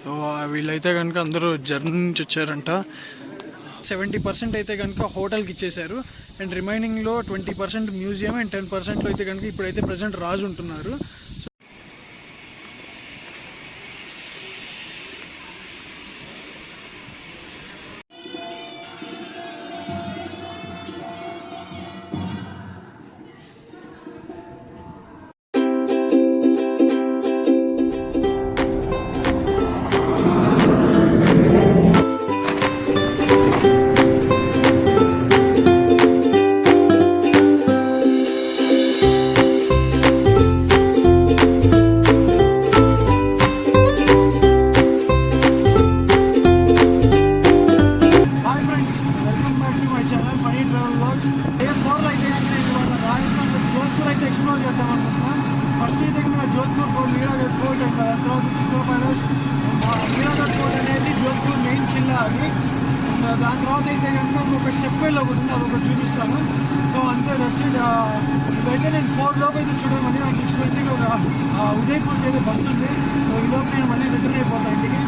So వీళ్ళైతే కనుక అందరూ జర్నీ నుంచి వచ్చారంట. 70% అయితే కనుక హోటల్కి ఇచ్చేశారు. అండ్ రిమైనింగ్లో 20% మ్యూజియం అండ్ 10%లో అయితే కనుక ఇప్పుడైతే ప్రజెంట్ రాజు ఉంటున్నారు. ఫస్ట్ అయితే జోధ్పూర్ ఫోర్ట్, మీరాగఢ్ ఫోర్ట్ అండ్ తర్వాత చిత్తూరు ప్యాలెస్. మీరాగఢ్ ఫోర్ట్ అనేది జోధ్పూర్ మెయిన్ కిల్లా అది. దాని తర్వాత అయితే కనుక ఒక స్టెప్ వెల్ ఒకటి ఉంది, అది ఒకటి చూపిస్తాను. సో అంతే వచ్చి ఇదైతే నేను 4 లోపు అయితే చూడమని నాకు 6:20 ఒక ఉదయపూర్కి అయితే బస్సు ఉంది. సో ఈ లోపు నేను మళ్ళీ రిటర్న్ అయిపోతాను ఇంటికి.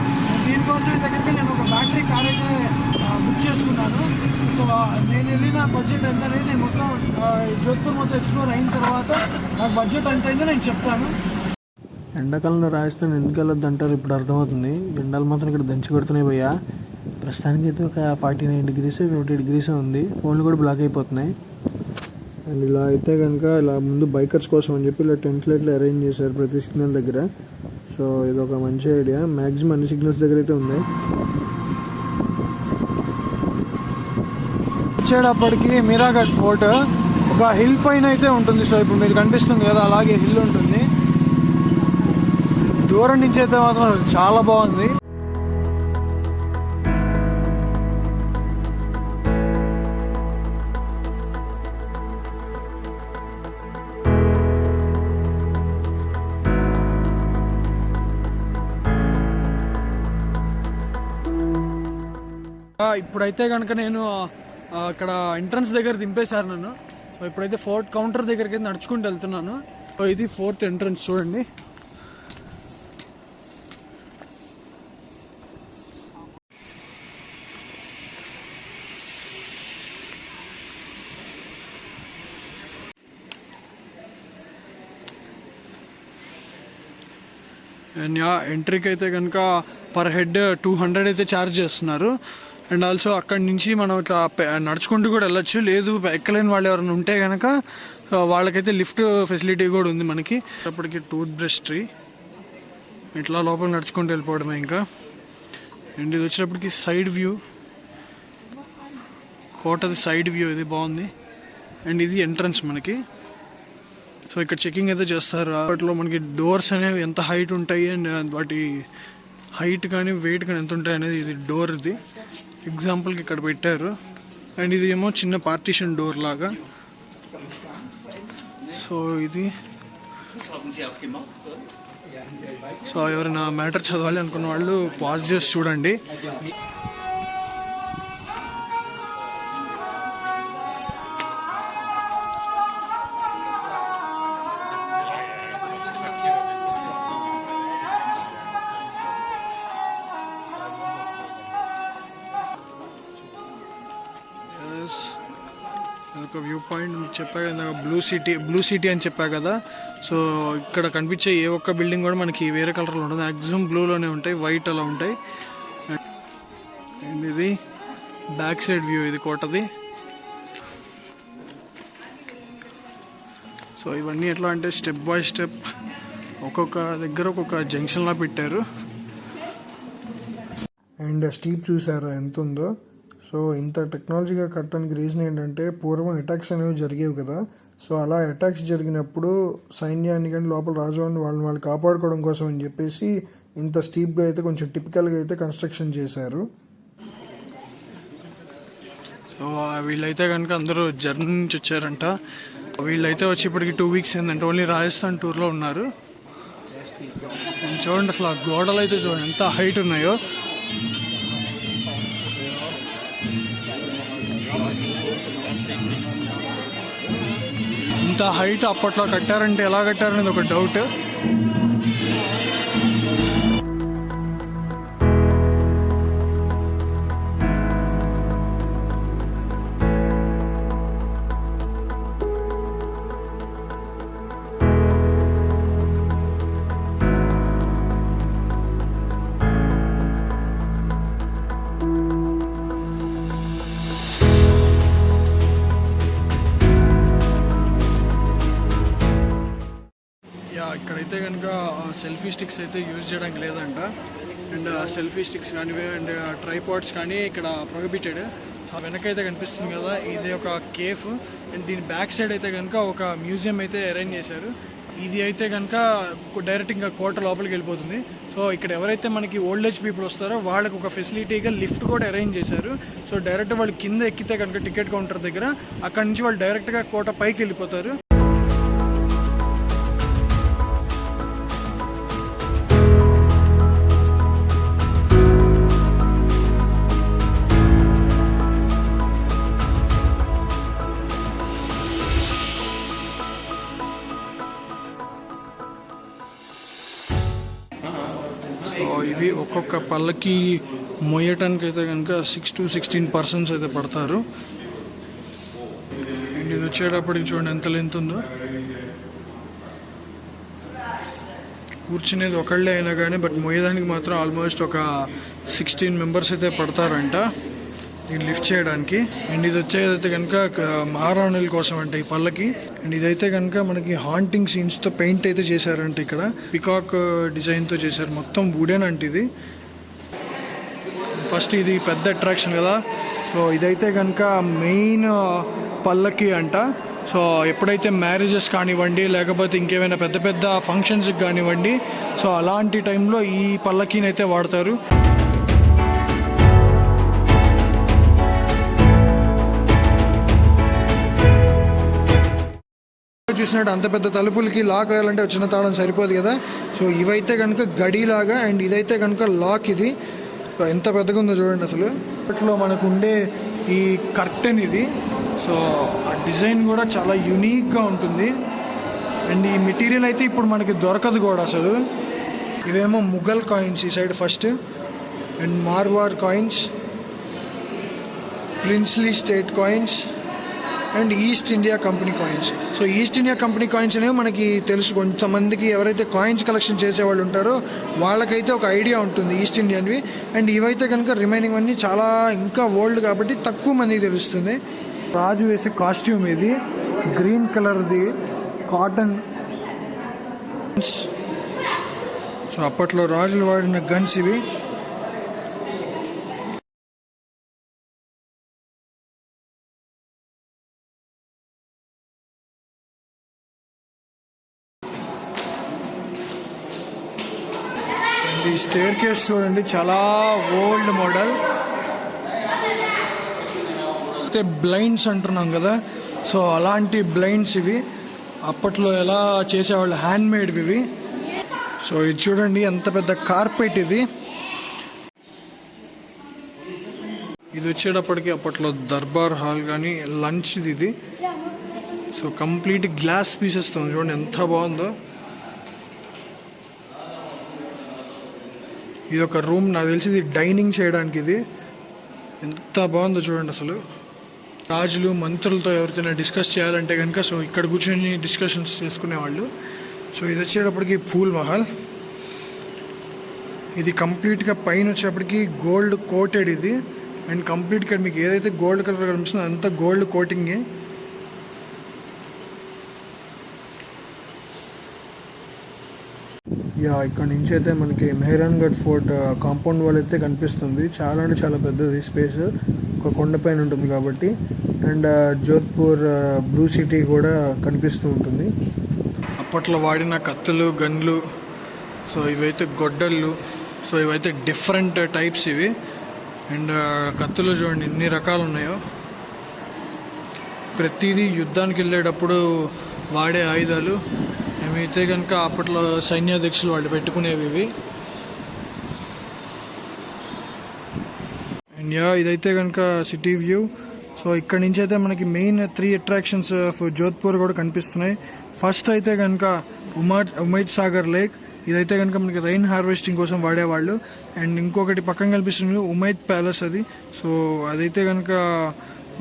దీనికోసం అయితే కనుక నేను ఒక బ్యాటరీ కార్ అయితే బుక్ చేసుకున్నాను. సో నేను వెళ్ళిన బడ్జెట్ ఎంత అనేది నేను మొత్తం జోధ్పూర్ మొత్తం ఎక్స్ప్లోర్ అయిన తర్వాత నాకు బడ్జెట్ ఎంత అయిందో నేను చెప్తాను. ఎండాకాలంలో రాజస్థాన్ ఎందుకు వెళ్ళొద్దు అంటారు ఇప్పుడు అర్థమవుతుంది. ఎండలు మాత్రం ఇక్కడ దంచి కొడుతున్నాయి భయ్యా. ప్రస్తుతానికి అయితే ఒక 49 degrees 50 degrees ఉంది. ఫోన్లు కూడా బ్లాక్ అయిపోతున్నాయి. అండ్ ఇలా అయితే కనుక ఇలా ముందు బైకర్స్ కోసం అని చెప్పి ఇలా టెంట్లు ఇట్లా అరేంజ్ చేశారు ప్రతి సిగ్నల్ దగ్గర. సో ఇది ఒక మంచి ఐడియా. మ్యాక్సిమం అన్ని సిగ్నల్స్ దగ్గర అయితే ఉన్నాయి. వచ్చేటప్పటికి మీరాగఢ్ ఫోర్ట్ ఒక హిల్ పైన అయితే ఉంటుంది. సో ఇప్పుడు మీకు కనిపిస్తుంది కదా, అలాగే హిల్ ఉంటుంది. దూరం నుంచి అయితే మాత్రం చాలా బాగుంది. ఇప్పుడైతే కనుక నేను అక్కడ ఎంట్రన్స్ దగ్గర దింపేశారు నన్ను. సో ఇప్పుడైతే ఫోర్ట్ కౌంటర్ దగ్గరికి నడుచుకుంటూ వెళ్తున్నాను. సో ఇది ఫోర్త్ ఎంట్రన్స్ చూడండి. అండ్ ఎంట్రీకి అయితే కనుక పర్ హెడ్ 200 అయితే ఛార్జ్ చేస్తున్నారు. అండ్ ఆల్సో అక్కడి నుంచి మనం ఇట్లా నడుచుకుంటూ కూడా వెళ్ళొచ్చు. లేదు ఎక్కలేని వాళ్ళు ఎవరైనా ఉంటే కనుక వాళ్ళకైతే లిఫ్ట్ ఫెసిలిటీ కూడా ఉంది మనకి. అప్పటికి టూత్ బ్రష్ ట్రీ ఇట్లా లోపల నడుచుకుంటూ వెళ్ళిపోవడమే ఇంకా. అండ్ ఇది వచ్చేటప్పటికి సైడ్ వ్యూ, కోటది సైడ్ వ్యూ ఇది బాగుంది. అండ్ ఇది ఎంట్రన్స్ మనకి. సో ఇక్కడ చెకింగ్ అయితే చేస్తారు. వాటిలో మనకి డోర్స్ అనేవి ఎంత హైట్ ఉంటాయి అండ్ వాటి హైట్ కానీ వెయిట్ కానీ ఎంత ఉంటాయి అనేది ఇది డోర్. ఇది ఎగ్జాంపుల్కి ఇక్కడ పెట్టారు. అండ్ ఇది ఏమో చిన్న పార్టీషన్ డోర్ లాగా. సో ఇది సో ఎవరైనా మ్యాటర్ చదవాలి అనుకున్న వాళ్ళు పాజ్ చేసి చూడండి. ఒక వ్యూ పాయింట్ చెప్పా కదా, బ్లూ సిటీ అని చెప్పా కదా. సో ఇక్కడ కనిపించే ఏ ఒక్క బిల్డింగ్ కూడా మనకి వేరే కలర్లో ఉంటుంది. మ్యాక్సిమం బ్లూలోనే ఉంటాయి, వైట్ అలా ఉంటాయి. అండ్ ఇది బ్యాక్ సైడ్ వ్యూ, ఇది కోటది. సో ఇవన్నీ ఎట్లా అంటే స్టెప్ బై స్టెప్ ఒక్కొక్క దగ్గర ఒక్కొక్క జంక్షన్లా పెట్టారు. అండ్ స్టీప్ చూసారా ఎంత ఉందో. సో ఇంత టెక్నాలజీగా కట్టడానికి రీజన్ ఏంటంటే పూర్వం అటాక్స్ అనేవి జరిగేవి కదా. సో అలా అటాక్స్ జరిగినప్పుడు సైన్యాన్ని కానీ లోపల రాజువాన్ని వాళ్ళు కాపాడుకోవడం కోసం అని చెప్పేసి ఇంత స్టీప్గా అయితే కొంచెం టిపికల్గా అయితే కన్స్ట్రక్షన్ చేశారు. సో వీళ్ళైతే కనుక అందరూ జర్నీ నుంచి వచ్చారంట. వీళ్ళైతే వచ్చి ఇప్పటికి 2 weeks ఏంటంటే ఓన్లీ రాజస్థాన్ టూర్లో ఉన్నారు. చూడండి అసలు ఆ గోడలు అయితే చూడండి ఎంత హైట్ ఉన్నాయో. ఇంత హైట్ అప్పట్లో కట్టారంటే ఎలా కట్టారనేది ఒక డౌట్. సెల్ఫీ స్టిక్స్ అయితే యూజ్ చేయడానికి లేదంట. అండ్ సెల్ఫీ స్టిక్స్ కానీ అండ్ ట్రైపాడ్స్ కానీ ఇక్కడ ప్రొహిబిటెడ్. సో వెనకైతే కనిపిస్తుంది కదా, ఇది ఒక కేఫ్. అండ్ దీని బ్యాక్ సైడ్ అయితే కనుక ఒక మ్యూజియం అయితే అరేంజ్ చేశారు. ఇది అయితే కనుక డైరెక్ట్ ఇంకా కోట లోపలికి వెళ్ళిపోతుంది. సో ఇక్కడ ఎవరైతే మనకి ఓల్డ్ ఏజ్ పీపుల్ వస్తారో వాళ్ళకి ఒక ఫెసిలిటీగా లిఫ్ట్ కూడా అరేంజ్ చేశారు. సో డైరెక్ట్ వాళ్ళు కింద ఎక్కితే కనుక టికెట్ కౌంటర్ దగ్గర అక్కడ నుంచి వాళ్ళు డైరెక్ట్గా కోట పైకి వెళ్ళిపోతారు. ఇవి ఒక్కొక్క పళ్ళకి మోయటానికి అయితే కనుక 6 to 16 persons అయితే పడతారు. అండ్ ఇది వచ్చేటప్పటికి చూడండి ఎంత లెంత్ ఉందో. కూర్చునేది ఒకళ్ళే అయినా కానీ బట్ మోయడానికి మాత్రం ఆల్మోస్ట్ ఒక 16 members అయితే పడతారంట దీన్ని లిఫ్ట్ చేయడానికి. అండ్ ఇది వచ్చేదైతే కనుక మహారాణుల కోసం అంట ఈ పళ్ళకి. అండ్ ఇదైతే కనుక మనకి హాంటింగ్ సీన్స్తో పెయింట్ అయితే చేశారంట. ఇక్కడ పికాక్ డిజైన్తో చేశారు, మొత్తం వుడెన్ అంటే ఇది. ఫస్ట్ ఇది పెద్ద అట్రాక్షన్ కదా. సో ఇదైతే కనుక మెయిన్ పల్లకి అంట. సో ఎప్పుడైతే మ్యారేజెస్ కానివ్వండి లేకపోతే ఇంకేమైనా పెద్ద పెద్ద ఫంక్షన్స్కి కానివ్వండి, సో అలాంటి టైంలో ఈ పల్లకీని అయితే వాడతారు. చూసినట్టు అంత పెద్ద తలుపులకి లాక్ వేయాలంటే చిన్న తాళం సరిపోదు కదా. సో ఇవైతే కనుక గడిలాగా, అండ్ ఇదైతే కనుక లాక్. ఇది ఎంత పెద్దగా ఉందో చూడండి అసలు. అప్పట్లో మనకు ఉండే ఈ కర్టెన్ ఇది. సో ఆ డిజైన్ కూడా చాలా యూనిక్గా ఉంటుంది. అండ్ ఈ మెటీరియల్ అయితే ఇప్పుడు మనకి దొరకదు కూడా అసలు. ఇవేమో ముఘల్ కాయిన్స్ ఈ side first, and Marwar coins, princely state coins and east India company coins. So east India company coins అనేవి మనకి తెలుసు, కొంతమందికి ఎవరైతే కాయిన్స్ కలెక్షన్ చేసేవాళ్ళు ఉంటారో వాళ్ళకైతే ఒక ఐడియా ఉంటుంది ఈస్ట్ ఇండియన్వి. అండ్ ఇవైతే కనుక రిమైనింగ్ అన్నీ చాలా ఇంకా ఓల్డ్ కాబట్టి తక్కువ మందికి తెలుస్తుంది. రాజు వేసే కాస్ట్యూమ్ ఇది, గ్రీన్ కలర్ది కాటన్. సో అప్పట్లో రాజులు వాడిన గన్స్ ఇవి. ఈ స్టేర్ కేస్ చూడండి, చాలా ఓల్డ్ మోడల్. అయితే బ్లైండ్స్ అంటున్నాం కదా, సో అలాంటి బ్లైండ్స్ ఇవి. అప్పట్లో ఎలా చేసేవాళ్ళు, హ్యాండ్ మేడ్వి ఇవి. సో ఇది చూడండి ఎంత పెద్ద కార్పెట్ ఇది. ఇది వచ్చేటప్పటికి అప్పట్లో దర్బార్ హాల్ కానీ లంచ్ ఇది. సో కంప్లీట్ గ్లాస్ పీసెస్తో చూడండి ఎంత బాగుందో. ఇది ఒక రూమ్, నాకు తెలిసి ఇది డైనింగ్ చేయడానికి. ఇది ఎంత బాగుందో చూడండి అసలు. రాజులు మంత్రులతో ఎవరితోనే డిస్కస్ చేయాలంటే కనుక సో ఇక్కడ కూర్చొని డిస్కషన్స్ చేసుకునేవాళ్ళు. సో ఇది వచ్చేటప్పటికి పూల్ మహల్. ఇది కంప్లీట్గా పైన వచ్చేటప్పటికి గోల్డ్ కోటెడ్ ఇది. అండ్ కంప్లీట్గా మీకు ఏదైతే గోల్డ్ కలర్ కనిపిస్తుందో అంతా గోల్డ్ కోటింగే. ఇక్కడ నుంచి అయితే మనకి మెహరాన్గఢ్ ఫోర్ట్ కాంపౌండ్ వాల్ అయితే కనిపిస్తుంది. చాలా అంటే చాలా పెద్దది స్పేస్, ఒక కొండపైన ఉంటుంది కాబట్టి. అండ్ జోధ్పూర్ బ్లూ సిటీ కూడా కనిపిస్తూ ఉంటుంది. అప్పట్లో వాడిన కత్తులు, గన్లు, సో ఇవైతే గొడ్డళ్ళు. సో ఇవైతే డిఫరెంట్ టైప్స్ ఇవి. అండ్ కత్తులు చూడండి ఎన్ని రకాలు ఉన్నాయో. ప్రతిదీ యుద్ధానికి వెళ్ళేటప్పుడు వాడే ఆయుధాలు. ఏమైతే కనుక అప్పట్లో సైన్యాధ్యక్షులు వాళ్ళు పెట్టుకునేవి ఇవి. అండ్ ఇదైతే కనుక సిటీ వ్యూ. సో ఇక్కడ నుంచి అయితే మనకి మెయిన్ 3 అట్రాక్షన్స్ ఆఫ్ జోధ్పూర్ కూడా కనిపిస్తున్నాయి. ఫస్ట్ అయితే కనుక ఉమైద్ సాగర్ లేక్. ఇదైతే కనుక మనకి రైన్ హార్వెస్టింగ్ కోసం వాడేవాళ్ళు. అండ్ ఇంకొకటి పక్కన కనిపిస్తుంది ఉమైద్ ప్యాలెస్ అది. సో అదైతే కనుక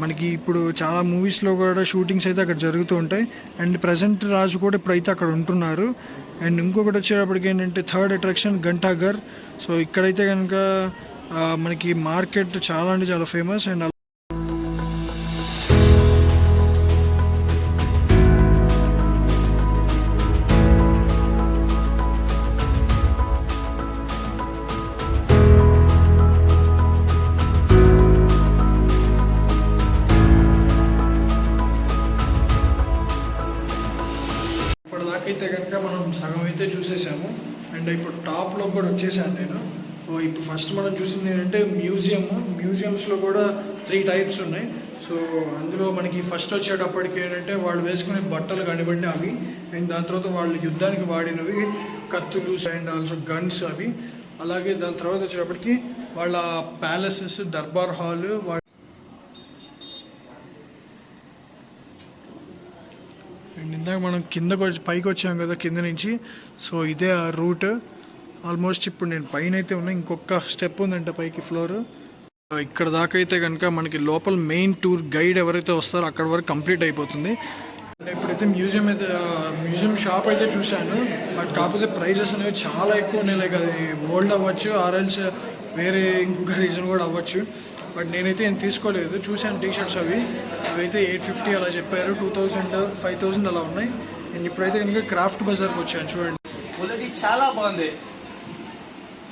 మనకి ఇప్పుడు చాలా మూవీస్లో కూడా షూటింగ్స్ అయితే అక్కడ జరుగుతూ ఉంటాయి. అండ్ ప్రజెంట్ రాజు కూడా ఇప్పుడైతే అక్కడ ఉంటున్నారు. అండ్ ఇంకొకటి వచ్చేటప్పటికి ఏంటంటే థర్డ్ అట్రాక్షన్ ఘంటాఘర్. సో ఇక్కడైతే కనుక మనకి మార్కెట్ చాలా అంటే చాలా ఫేమస్. అండ్ ఇప్పుడు టాప్లో కూడా వచ్చేసాను నేను. సో ఇప్పుడు ఫస్ట్ మనం చూసింది ఏంటంటే మ్యూజియంస్లో కూడా 3 టైప్స్ ఉన్నాయి. సో అందులో మనకి ఫస్ట్ వచ్చేటప్పటికి ఏంటంటే వాళ్ళు వేసుకునే బట్టలు కానివ్వండి అవి, అండ్ దాని తర్వాత వాళ్ళు యుద్ధానికి వాడినవి కత్తులు అండ్ ఆల్సో గన్స్ అవి. అలాగే దాని తర్వాత వచ్చేటప్పటికి వాళ్ళ ప్యాలెసెస్, దర్బార్ హాల్. అండ్ ఇందాక మనం పైకి వచ్చాం కదా కింద నుంచి. సో ఇదే ఆ రూట్. ఆల్మోస్ట్ ఇప్పుడు నేను పైన అయితే ఉన్నా, ఇంకొక స్టెప్ ఉందంట పైకి ఫ్లోర్. ఇక్కడ దాకా అయితే కనుక మనకి లోపల మెయిన్ టూర్ గైడ్ ఎవరైతే వస్తారో అక్కడ వరకు కంప్లీట్ అయిపోతుంది. ఇప్పుడైతే మ్యూజియం షాప్ అయితే చూశాను, బట్ కాకపోతే ప్రైజెస్ అనేవి చాలా ఎక్కువ ఉన్నాయి. లైక్ అది ఓల్డ్ అవ్వచ్చు, ఆర్ఎల్స్ వేరే ఇంకొక రీజన్ కూడా అవ్వచ్చు. బట్ నేనైతే ఏం తీసుకోలేదు. చూశాను టీషర్ట్స్ అవి అయితే 850 అలా చెప్పారు, 2000, 5000 అలా ఉన్నాయి. నేను ఇప్పుడైతే కనుక క్రాఫ్ట్ బజార్కి వచ్చాను. చూడండి క్వాలిటీ చాలా బాగుంది.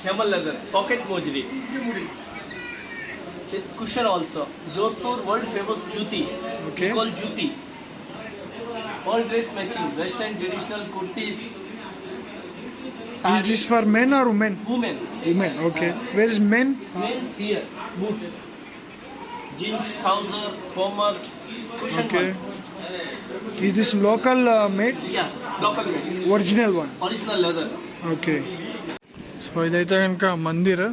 camel leather pocket mojri with cushion also. Jodhpur world famous juti, Okay. called juti. All dress matching, western traditional kurtis. Is this for men or women? Women. Women, okay. Where is men? Men's here, boot, jeans, trouser, bomber, cushion Okay. one. Is this local made? Yeah, local made. Original one? Original leather. Okay. So ఇదైతే కనుక మందిర్.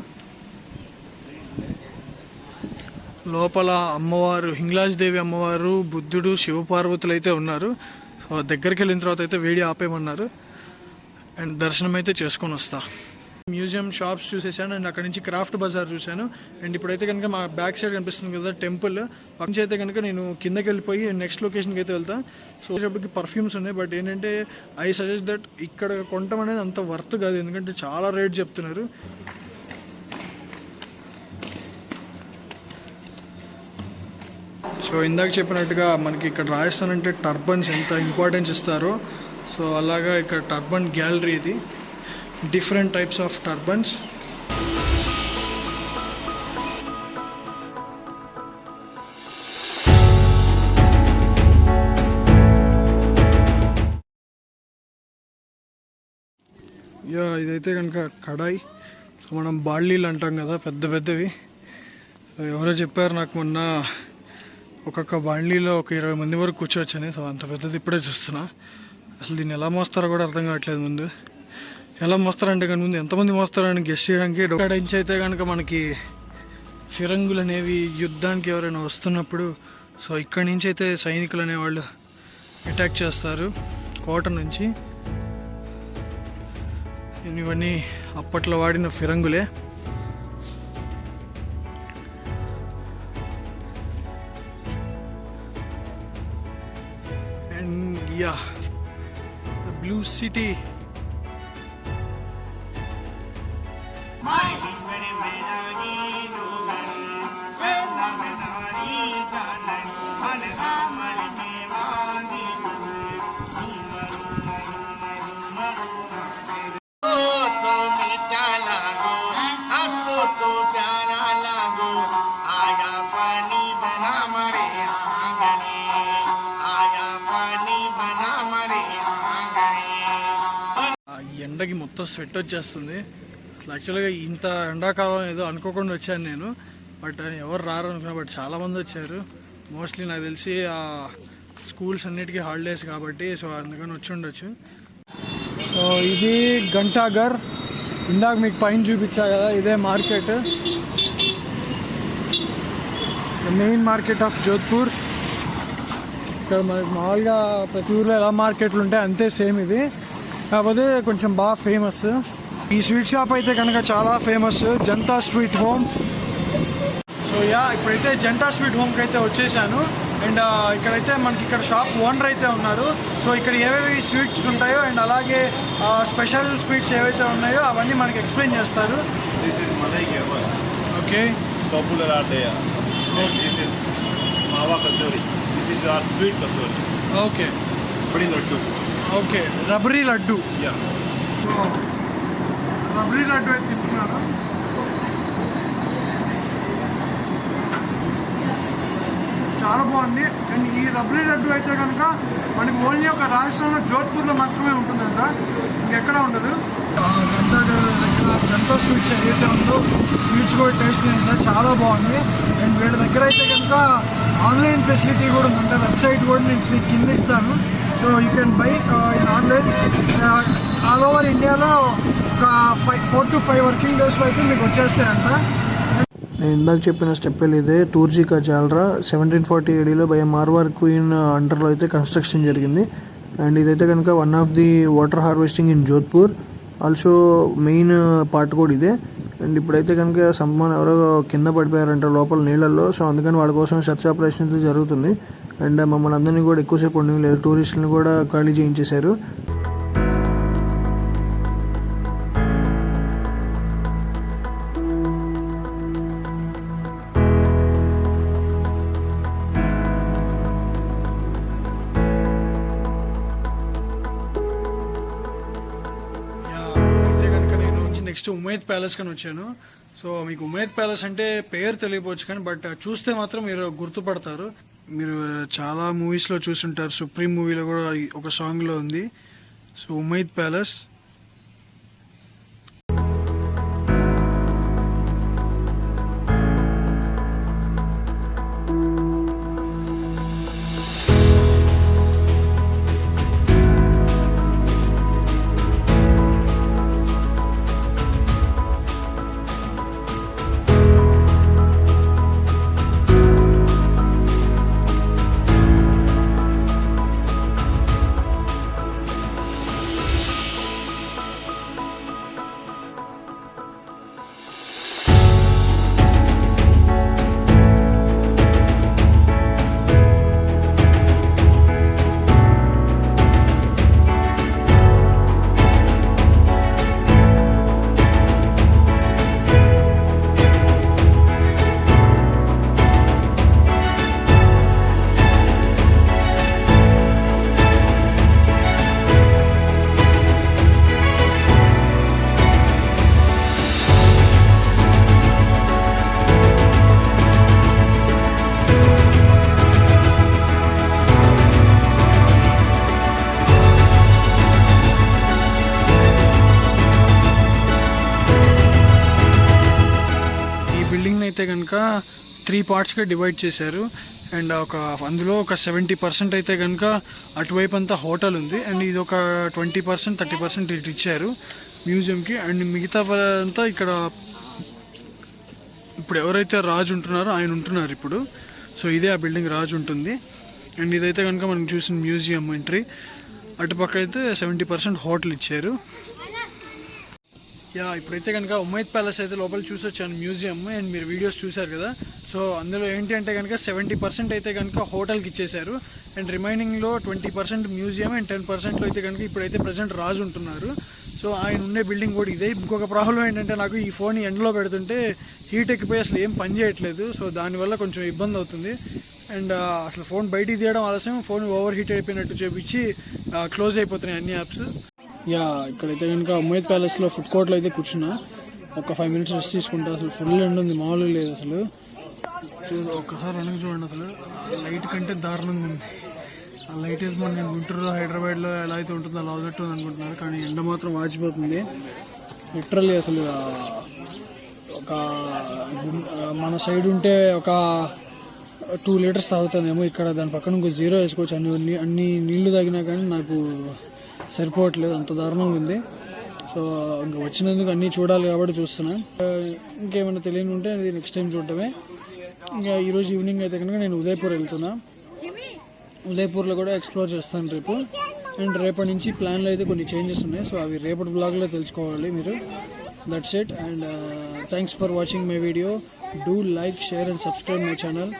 లోపల అమ్మవారు, హింగ్లాజ్ దేవి అమ్మవారు, బుద్ధుడు, శివపార్వతులు అయితే ఉన్నారు. So దగ్గరికి వెళ్ళిన తర్వాత అయితే వీడియో ఆపేయమన్నారు, అండ్ దర్శనం అయితే చేసుకొని వస్తా. మ్యూజియం షాప్స్ చూసేసాను, అండ్ అక్కడ నుంచి క్రాఫ్ట్ బజార్ చూశాను. అండ్ ఇప్పుడైతే కనుక మా బ్యాక్ సైడ్ కనిపిస్తుంది కదా టెంపుల్, పక్కన అయితే కనుక నేను కిందకి వెళ్ళిపోయి నెక్స్ట్ లొకేషన్కి అయితే వెళ్తా. సో వచ్చేటప్పటికి పర్ఫ్యూమ్స్ ఉన్నాయి, బట్ ఏంటంటే ఐ సజెస్ట్ దట్ ఇక్కడ కొనటం అనేది అంత వర్త్ కాదు, ఎందుకంటే చాలా రేట్ చెప్తున్నారు. సో ఇందాక చెప్పినట్టుగా మనకి ఇక్కడ రాజస్థాన్ అంటే టర్బన్స్ ఎంత ఇంపార్టెన్స్ ఇస్తారో, సో అలాగా ఇక్కడ టర్బన్ గ్యాలరీ ఇది. Different types of turbans. ఇదైతే కనుక కడాయి. సో మనం బాళ్ళీలు అంటాం కదా పెద్ద పెద్దవి. ఎవరో చెప్పారు నాకు మొన్న, ఒక్కొక్క బాండ్లీలో ఒక 20 మంది వరకు కూర్చోవచ్చని. సో అంత పెద్దది ఇప్పుడే చూస్తున్నా. అసలు దీన్ని ఎలా మోస్తారో కూడా అర్థం కావట్లేదు. ముందు ఎలా మోస్తారంటే కానీ ముందు ఎంతమంది మోస్తారని గెస్ చేయడానికి. ఇక్కడ నుంచి అయితే కనుక మనకి ఫిరంగులు అనేవి యుద్ధానికి ఎవరైనా వస్తున్నప్పుడు, సో ఇక్కడి నుంచి అయితే సైనికులు అనేవాళ్ళు అటాక్ చేస్తారు కోట నుంచి. ఇవన్నీ అప్పట్లో వాడిన ఫిరంగులే. And yeah, blue city. ఎండకి మొత్తం స్వెట్ వచ్చేస్తుంది. యాక్చువల్గా ఇంత ఎండాకాలం ఏదో అనుకోకుండా వచ్చాను నేను, బట్ ఎవరు రారు అనుకున్నా, బట్ చాలామంది వచ్చారు. మోస్ట్లీ నాకు తెలిసి ఆ స్కూల్స్ అన్నిటికీ హాలిడేస్ కాబట్టి, సో అందుకని వచ్చి ఉండొచ్చు. సో ఇది ఘంటాఘర్. ఇందాక మీకు పైన చూపించా కదా, ఇదే market, main market of Jodhpur. ఇక్కడ మనకి మామూలుగా ప్రతి ఊర్లో ఎలా మార్కెట్లు ఉంటాయి అంతే సేమ్ ఇది, కాకపోతే కొంచెం బాగా ఫేమస్. ఈ స్వీట్ షాప్ అయితే కనుక చాలా famous, Janata sweet home. So ఇప్పుడైతే జనతా స్వీట్ హోమ్కి అయితే వచ్చేసాను. అండ్ ఇక్కడైతే మనకి ఇక్కడ షాప్ ఓనర్ అయితే ఉన్నారు. సో ఇక్కడ ఏవేవి స్వీట్స్ ఉంటాయో అండ్ అలాగే స్పెషల్ స్వీట్స్ ఏవైతే ఉన్నాయో అవన్నీ మనకి ఎక్స్ప్లెయిన్ చేస్తారు. Okay, popular mawa kachori. This is or sweet kachori. Okay, rabri laddu. Okay, rabri laddu. Yeah, rabri laddu అయితే తింటున్నాను. చాలా బాగుంది. అండ్ ఈ రబడీ లడ్డు అయితే కనుక మనకి ఓన్లీ ఒక రాజస్థాన్లో జోధ్పూర్లో మాత్రమే ఉంటుందంట, ఇంకెక్కడ ఉండదు. గంటాగర్ దగ్గర జంతా స్వీట్స్ ఏదైతే ఉందో స్వీట్స్ కూడా టేస్ట్ లేదు సార్, చాలా బాగుంది. అండ్ వీళ్ళ దగ్గర అయితే కనుక ఆన్లైన్ ఫెసిలిటీ కూడా ఉంది, అంటే వెబ్సైట్ కూడా నేను కింద ఇస్తాను. So you can buy in online all over ఇండియాలో ఒక 4 to 5 వర్కింగ్ డేస్లో అయితే మీకు వచ్చేస్తాయంట. నేను ఇందాక చెప్పిన స్టెప్ ఇదే టూర్జీ కా జాలరా 1740 ADలో బై మార్వార్ క్వీన్ అండర్లో అయితే కన్స్ట్రక్షన్ జరిగింది. అండ్ ఇదైతే కనుక one of the water harvesting in Jodhpur, also main part కూడా ఇదే. అండ్ ఇప్పుడైతే కనుక సమ్మన్ ఎవరో కింద పడిపోయారంట లోపల నీళ్ళల్లో, సో అందుకని వాళ్ళ కోసం సెర్చ్ ఆపరేషన్ అయితే జరుగుతుంది. అండ్ మమ్మల్ని అందరినీ కూడా ఎక్కువసేపు ఉండలేదు, టూరిస్టులను కూడా ఖాళీ చేయించేశారు. నెక్స్ట్ ఉమైద్ ప్యాలెస్ కానీ వచ్చాను. సో మీకు ఉమైద్ ప్యాలెస్ అంటే పేరు తెలియపోవచ్చు కానీ బట్ చూస్తే మాత్రం మీరు గుర్తుపడతారు. మీరు చాలా మూవీస్లో చూసుంటారు, సుప్రీం మూవీలో కూడా ఒక సాంగ్లో ఉంది. సో ఉమైద్ ప్యాలెస్ అయితే కనుక 3 పార్ట్స్గా డివైడ్ చేశారు. అండ్ అందులో ఒక 70% అయితే కనుక అటువైపు అంతా హోటల్ ఉంది. అండ్ ఇది ఒక 20% 30% ఇటు ఇచ్చారు మ్యూజియంకి. అండ్ మిగతా అంతా ఇక్కడ ఇప్పుడు ఎవరైతే రాజు ఉంటున్నారో ఆయన ఉంటున్నారు ఇప్పుడు. సో ఇదే ఆ బిల్డింగ్ రాజు ఉంటుంది. అండ్ ఇదైతే కనుక మనం చూసిన మ్యూజియం ఎంట్రీ. అటుపక్క అయితే 70% హోటల్ ఇచ్చారు. ఇప్పుడైతే కనుక ఉమైద్ ప్యాలెస్ అయితే లోపల చూసి వచ్చాను మ్యూజియం. అండ్ మీరు వీడియోస్ చూసారు కదా. సో అందులో ఏంటి అంటే కనుక 70% అయితే కనుక హోటల్కి ఇచ్చేశారు. అండ్ రిమైనింగ్లో 20% మ్యూజియం అండ్ 10%లో అయితే కనుక ఇప్పుడైతే ప్రజెంట్ రాజు ఉంటున్నారు. సో ఆయన ఉండే బిల్డింగ్ కూడా ఇదే. ఇంకొక ప్రాబ్లం ఏంటంటే నాకు ఈ ఫోన్ ఎండలో పెడుతుంటే హీట్ ఎక్కిపోయి అసలు ఏం పని చేయట్లేదు. సో దానివల్ల కొంచెం ఇబ్బంది అవుతుంది. అండ్ అసలు ఫోన్ బయటికి తీయడం ఆలస్యం, ఫోన్ ఓవర్ హీట్ అయిపోయినట్టు చూపించి క్లోజ్ అయిపోతున్నాయి అన్ని యాప్స్. ఇక్కడైతే కనుక ఉమైద్ ప్యాలెస్లో ఫుడ్ కోర్ట్లో అయితే కూర్చున్నా. ఒక 5 minutes రెస్ట్ తీసుకుంటా. అసలు ఫుల్ ఎండ ఉంది, మామూలు లేదు అసలు. ఒక్కసారి వెనక్కి చూడండి, అసలు లైట్ కంటే దారుణంగా ఉంది. ఆ లైట్ వేసి మన గుంటూరు హైదరాబాద్లో ఎలా అయితే ఉంటుందో అలా అవుతుంది అనుకుంటున్నారు, కానీ ఎండ మాత్రం వాచిపోతుంది లిటరల్లీ. అసలు ఒక మన సైడ్ ఉంటే ఒక 2 liters తాగుతానేమో, ఇక్కడ దాని పక్కన ఇంకో 0 వేసుకోవచ్చు. అన్ని నీళ్లు తాగినా కానీ నాకు సరిపోవట్లేదు, అంత దారుణంగా ఉంది. సో ఇంకా వచ్చినందుకు అన్నీ చూడాలి కాబట్టి చూస్తున్నా. ఇంకేమైనా తెలియని ఉంటే అది నెక్స్ట్ టైం చూడటమే. ఇంకా ఈరోజు ఈవినింగ్ అయితే కనుక నేను ఉదయపూర్ వెళ్తున్నా. ఉదయపూర్లో కూడా ఎక్స్ప్లోర్ చేస్తాను రేపు. అండ్ రేపటి నుంచి ప్లాన్లో అయితే కొన్ని చేంజెస్ ఉన్నాయి. సో అవి రేపటి బ్లాగ్లో తెలుసుకోవాలి మీరు. That's it. And thanks for watching my video. Do like, share and subscribe my channel.